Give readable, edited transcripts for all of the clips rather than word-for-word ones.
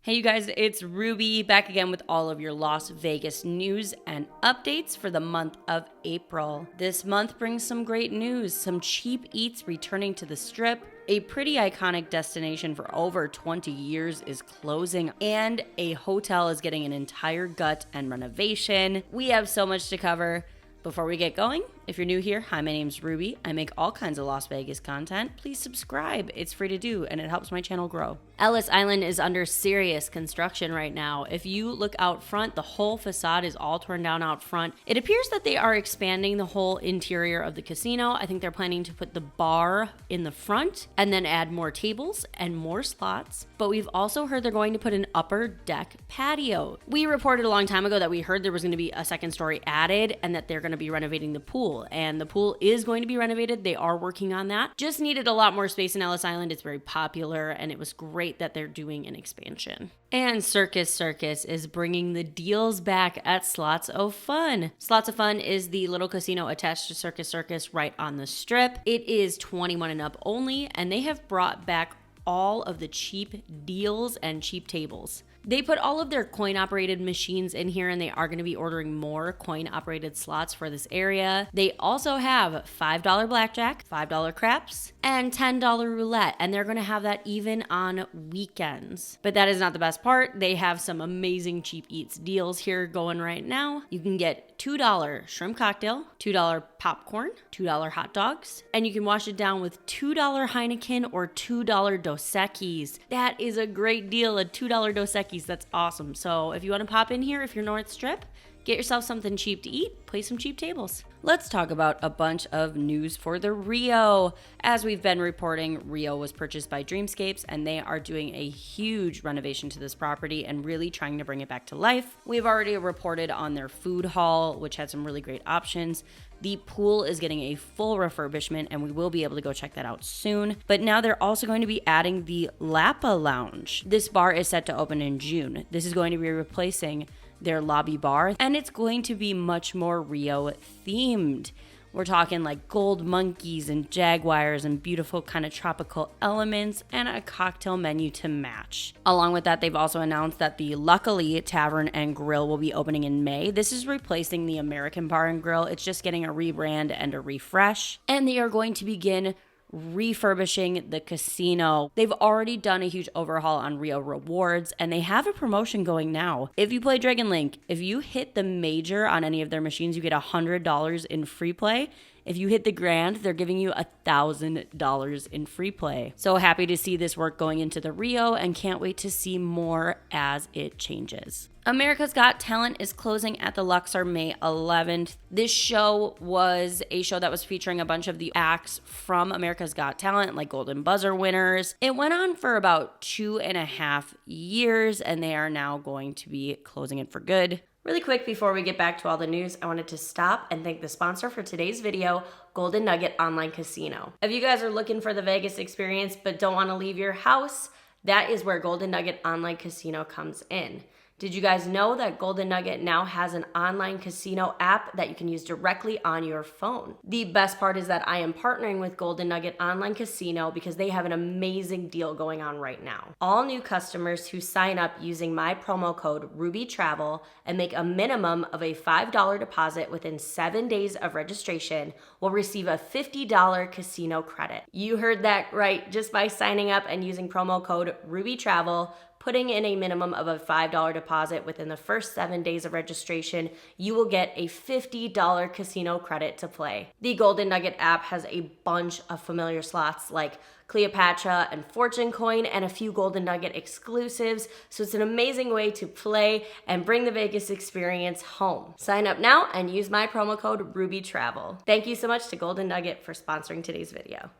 Hey you guys, it's Ruby back again with all of your Las Vegas news and updates for the month of April. This month brings some great news, some cheap eats returning to the Strip, a pretty iconic destination for over 20 years is closing, and a hotel is getting an entire gut and renovation. We have so much to cover. Before we get going, if you're new here, hi, my name's Ruby. I make all kinds of Las Vegas content. Please subscribe. It's free to do, and it helps my channel grow. Ellis Island is under serious construction right now. If you look out front, the whole facade is all torn down out front. It appears that they are expanding the whole interior of the casino. I think they're planning to put the bar in the front and then add more tables and more slots. But we've also heard they're going to put an upper deck patio. We reported a long time ago that we heard there was going to be a second story added and that they're going to be renovating the pool, and the pool is going to be renovated. They are working on that. Just needed a lot more space in Ellis Island. It's very popular, and it was great that they're doing an expansion. And Circus is bringing the deals back at Slots of Fun. Slots of Fun is the little casino attached to Circus right on the Strip. It is 21 and up only, and they have brought back all of the cheap deals and cheap tables. They put all of their coin-operated machines in here, and they are going to be ordering more coin-operated slots for this area. They also have $5 blackjack, $5 craps, and $10 roulette, and they're going to have that even on weekends. But that is not the best part. They have some amazing cheap eats deals here going right now. You can get $2 shrimp cocktail, $2 popcorn, $2 hot dogs, and you can wash it down with $2 Heineken or $2 Dos Equis. That is a great deal, a $2 Dos Equis. That's awesome. So if you want to pop in here, if you're North Strip, get yourself something cheap to eat, play some cheap tables. Let's talk about a bunch of news for the Rio. As we've been reporting, Rio was purchased by Dreamscapes, and they are doing a huge renovation to this property and really trying to bring it back to life. We've already reported on their food hall, which had some really great options. The pool is getting a full refurbishment, and we will be able to go check that out soon. But now they're also going to be adding the Lapa Lounge. This bar is set to open in June. This is going to be replacing their lobby bar, and it's going to be much more Rio themed. We're talking like gold monkeys and jaguars and beautiful kind of tropical elements and a cocktail menu to match. Along with that, they've also announced that the Luckily Tavern and Grill will be opening in May. This is replacing the American Bar and Grill. It's just getting a rebrand and a refresh. And they are going to begin refurbishing the casino. They've already done a huge overhaul on Rio Rewards, and they have a promotion going now. If you play Dragon Link, if you hit the major on any of their machines, you get $100 in free play. If you hit the grand, they're giving you $1,000 in free play. So happy to see this work going into the Rio, and can't wait to see more as it changes. America's Got Talent is closing at the Luxor May 11th. This show was a show that was featuring a bunch of the acts from America's Got Talent, like Golden Buzzer winners. It went on for about 2.5 years, and they are now going to be closing it for good. Really quick before we get back to all the news, I wanted to stop and thank the sponsor for today's video, Golden Nugget Online Casino. If you guys are looking for the Vegas experience but don't want to leave your house, that is where Golden Nugget Online Casino comes in. Did you guys know that Golden Nugget now has an online casino app that you can use directly on your phone? The best part is that I am partnering with Golden Nugget Online Casino because they have an amazing deal going on right now. All new customers who sign up using my promo code RubyTravel and make a minimum of a $5 deposit within 7 days of registration will receive a $50 casino credit. You heard that right. Just by signing up and using promo code RubyTravel, putting in a minimum of a $5 deposit within the first 7 days of registration, you will get a $50 casino credit to play. The Golden Nugget app has a bunch of familiar slots like Cleopatra and Fortune Coin and a few Golden Nugget exclusives, so it's an amazing way to play and bring the Vegas experience home. Sign up now and use my promo code RubyTravel. Thank you so much to Golden Nugget for sponsoring today's video.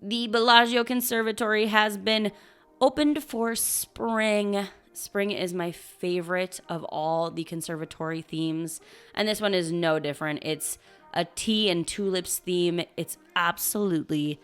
The Bellagio Conservatory has been opened for spring. Spring is my favorite of all the conservatory themes, and this one is no different. It's a tea and tulips theme. It's absolutely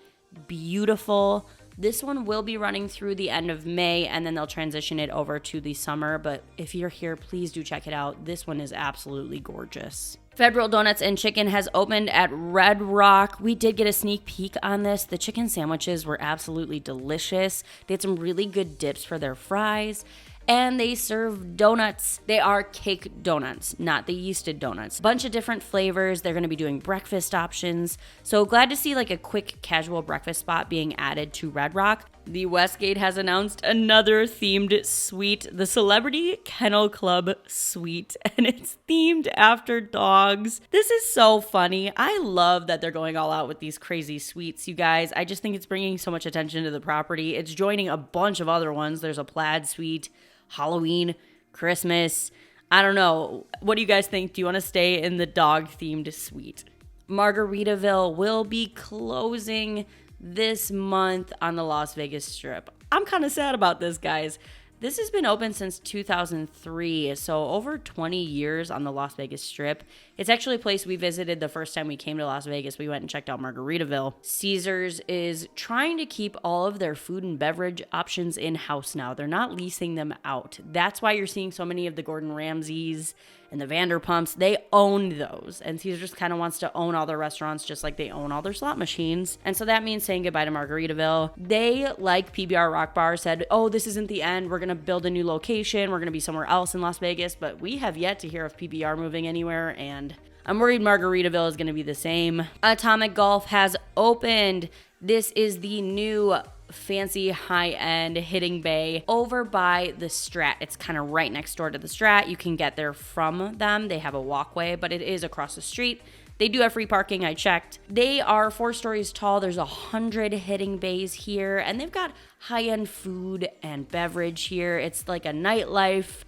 beautiful. This one will be running through the end of May, and then they'll transition it over to the summer, but if you're here, please do check it out. This one is absolutely gorgeous. Fedal Donuts and Chicken has opened at Red Rock. We did get a sneak peek on this. The chicken sandwiches were absolutely delicious. They had some really good dips for their fries. And they serve donuts. They are cake donuts, not the yeasted donuts. Bunch of different flavors. They're gonna be doing breakfast options. So glad to see like a quick casual breakfast spot being added to Red Rock. The Westgate has announced another themed suite, the Celebrity Kennel Club Suite, and it's themed after dogs. This is so funny. I love that they're going all out with these crazy suites, you guys. I just think it's bringing so much attention to the property. It's joining a bunch of other ones. There's a plaid suite, Halloween, Christmas. I don't know. What do you guys think? Do you want to stay in the dog-themed suite? Margaritaville will be closing this month on the Las Vegas Strip. I'm kind of sad about this, guys. This has been open since 2003, so over 20 years on the Las Vegas Strip. It's actually a place we visited the first time we came to Las Vegas. We went and checked out Margaritaville. Caesars is trying to keep all of their food and beverage options in-house now. They're not leasing them out. That's why you're seeing so many of the Gordon Ramsays and the Vanderpumps. They own those, and Caesars just kind of wants to own all their restaurants just like they own all their slot machines. And so that means saying goodbye to Margaritaville. They, like PBR Rock Bar, said, oh, this isn't the end. We're going to build a new location. We're going to be somewhere else in Las Vegas, but we have yet to hear of PBR moving anywhere, and I'm worried Margaritaville is going to be the same. Atomic Golf has opened. This is the new fancy high-end hitting bay over by the Strat. It's kind of right next door to the Strat. You can get there from them. They have a walkway, but it is across the street. They do have free parking, I checked. They are 4 stories tall. There's 100 hitting bays here, and they've got high-end food and beverage here. It's like a nightlife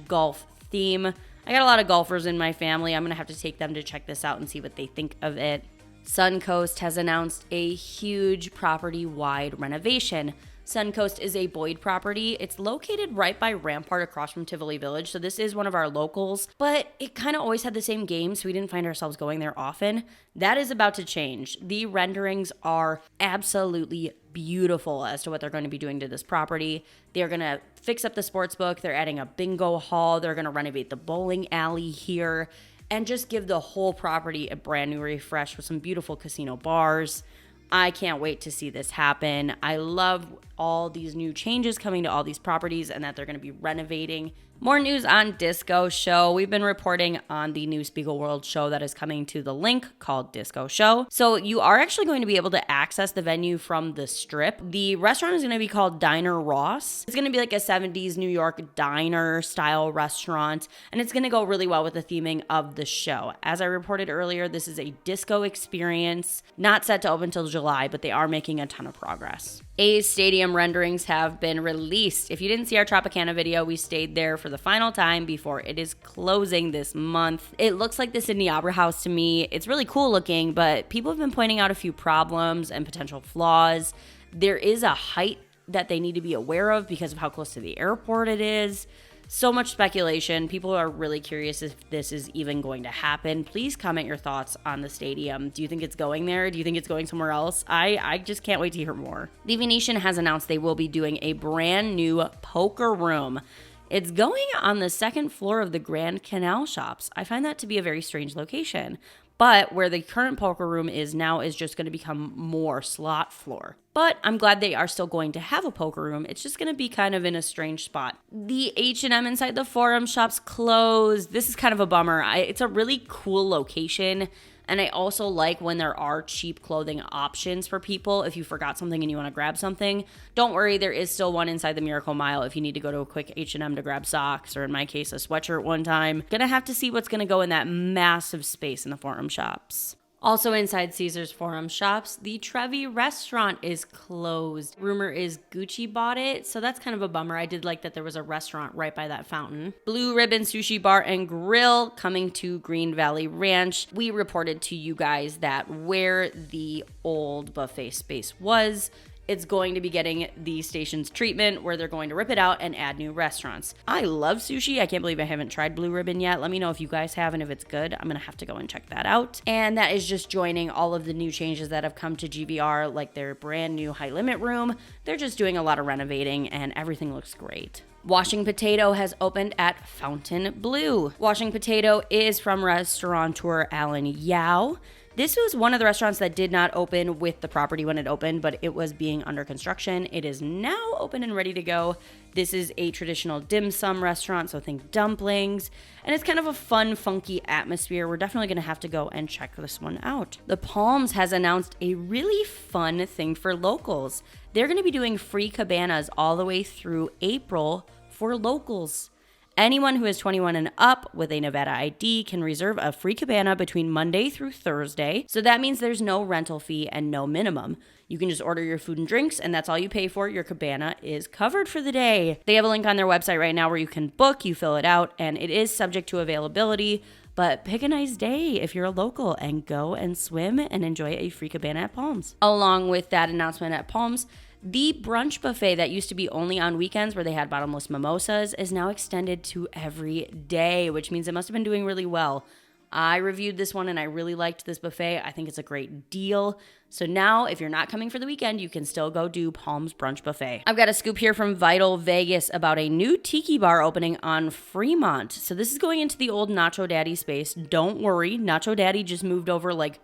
/ golf theme. I got a lot of golfers in my family. I'm gonna have to take them to check this out and see what they think of it. Suncoast has announced a huge property-wide renovation. Suncoast is a Boyd property. It's located right by Rampart across from Tivoli Village, so this is one of our locals, but it kind of always had the same game, so we didn't find ourselves going there often. That is about to change. The renderings are absolutely beautiful as to what they're going to be doing to this property. They're going to fix up the sports book. They're adding a bingo hall. They're going to renovate the bowling alley here and just give the whole property a brand new refresh with some beautiful casino bars. I can't wait to see this happen. I love all these new changes coming to all these properties and that they're going to be renovating. More news on Disco Show. We've been reporting on the new Spiegelworld show that is coming to the link called Disco Show. So you are actually going to be able to access the venue from the Strip. The restaurant is going to be called Diner Ross. It's going to be like a 70s New York diner style restaurant, and it's going to go really well with the theming of the show. As I reported earlier, this is a disco experience, not set to open till July, but they are making a ton of progress. A's stadium renderings have been released. If you didn't see our Tropicana video, we stayed there for the final time before it is closing this month. It looks like the Sydney Opera House to me. It's really cool looking, but people have been pointing out a few problems and potential flaws. There is a height that they need to be aware of because of how close to the airport it is. So much speculation. People are really curious if this is even going to happen. Please comment your thoughts on the stadium. Do you think it's going there? Do you think it's going somewhere else? I just can't wait to hear more. The Venetian has announced they will be doing a brand new poker room. It's going on the second floor of the Grand Canal Shops. I find that to be a very strange location. But where the current poker room is now is just going to become more slot floor. But I'm glad they are still going to have a poker room. It's just going to be kind of in a strange spot. The H&M inside the Forum Shops closed. This is kind of a bummer. It's a really cool location. And I also like when there are cheap clothing options for people. If you forgot something and you want to grab something, don't worry, there is still one inside the Miracle Mile if you need to go to a quick H&M to grab socks, or in my case, a sweatshirt one time. Gonna have to see what's gonna go in that massive space in the Forum Shops. Also inside Caesars Forum Shops, the Trevy restaurant is closed. Rumor is Gucci bought it, so that's kind of a bummer. I did like that there was a restaurant right by that fountain. Blue Ribbon Sushi Bar and Grill coming to Green Valley Ranch. We reported to you guys that where the old buffet space was it's going to be getting the station's treatment where they're going to rip it out and add new restaurants. I love sushi. I can't believe I haven't tried Blue Ribbon yet. Let me know if you guys have and if it's good. I'm going to have to go and check that out. And that is just joining all of the new changes that have come to GVR, like their brand new high limit room. They're just doing a lot of renovating and everything looks great. Washing Potato has opened at Fontainebleau. Washing Potato is from restaurateur Alan Yao. This was one of the restaurants that did not open with the property when it opened, but it was being under construction. It is now open and ready to go. This is a traditional dim sum restaurant, so think dumplings. And it's kind of a fun, funky atmosphere. We're definitely going to have to go and check this one out. The Palms has announced a really fun thing for locals. They're going to be doing free cabanas all the way through April for locals. Anyone who is 21 and up with a Nevada ID can reserve a free cabana between Monday through Thursday. So that means there's no rental fee and no minimum. You can just order your food and drinks, and that's all you pay for. Your cabana is covered for the day. They have a link on their website right now where you can book, you fill it out, and it is subject to availability. But pick a nice day if you're a local and go and swim and enjoy a free cabana at Palms. Along with that announcement at Palms, the brunch buffet that used to be only on weekends where they had bottomless mimosas is now extended to every day, which means it must have been doing really well. I reviewed this one and I really liked this buffet. I think it's a great deal. So now if you're not coming for the weekend, you can still go do Palms Brunch Buffet. I've got a scoop here from Vital Vegas about a new tiki bar opening on Fremont. So this is going into the old Nacho Daddy space. Don't worry, Nacho Daddy just moved over like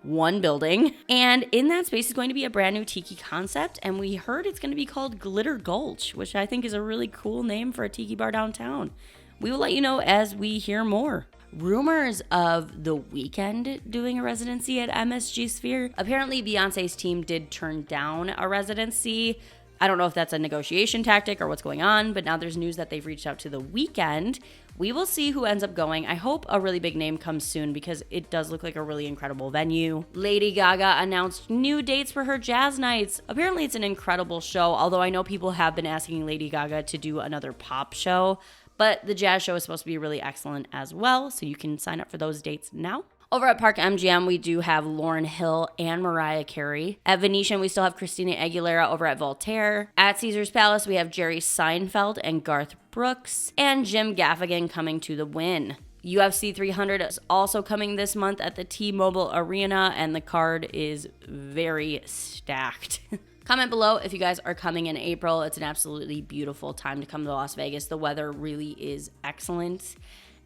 one building, and in that space is going to be a brand new tiki concept, and we heard it's going to be called Glitter Gulch, which I think is a really cool name for a tiki bar downtown. We will let you know as we hear more. Rumors of The Weeknd doing a residency at MSG Sphere. Apparently Beyonce's team did turn down a residency. I don't know if that's a negotiation tactic or what's going on, but now there's news that they've reached out to The Weeknd. We will see who ends up going. I hope a really big name comes soon because it does look like a really incredible venue. Lady Gaga announced new dates for her jazz nights. Apparently it's an incredible show, although I know people have been asking Lady Gaga to do another pop show, but the jazz show is supposed to be really excellent as well, so you can sign up for those dates now. Over at Park MGM, we do have Lauryn Hill and Mariah Carey. At Venetian, we still have Christina Aguilera over at Voltaire. At Caesar's Palace, we have Jerry Seinfeld and Garth Brooks, and Jim Gaffigan coming to the Wynn. UFC 300 is also coming this month at the T-Mobile Arena, and the card is very stacked. Comment below if you guys are coming in April. It's an absolutely beautiful time to come to Las Vegas. The weather really is excellent.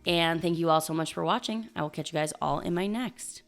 And thank you all so much for watching. I will catch you guys all in my next.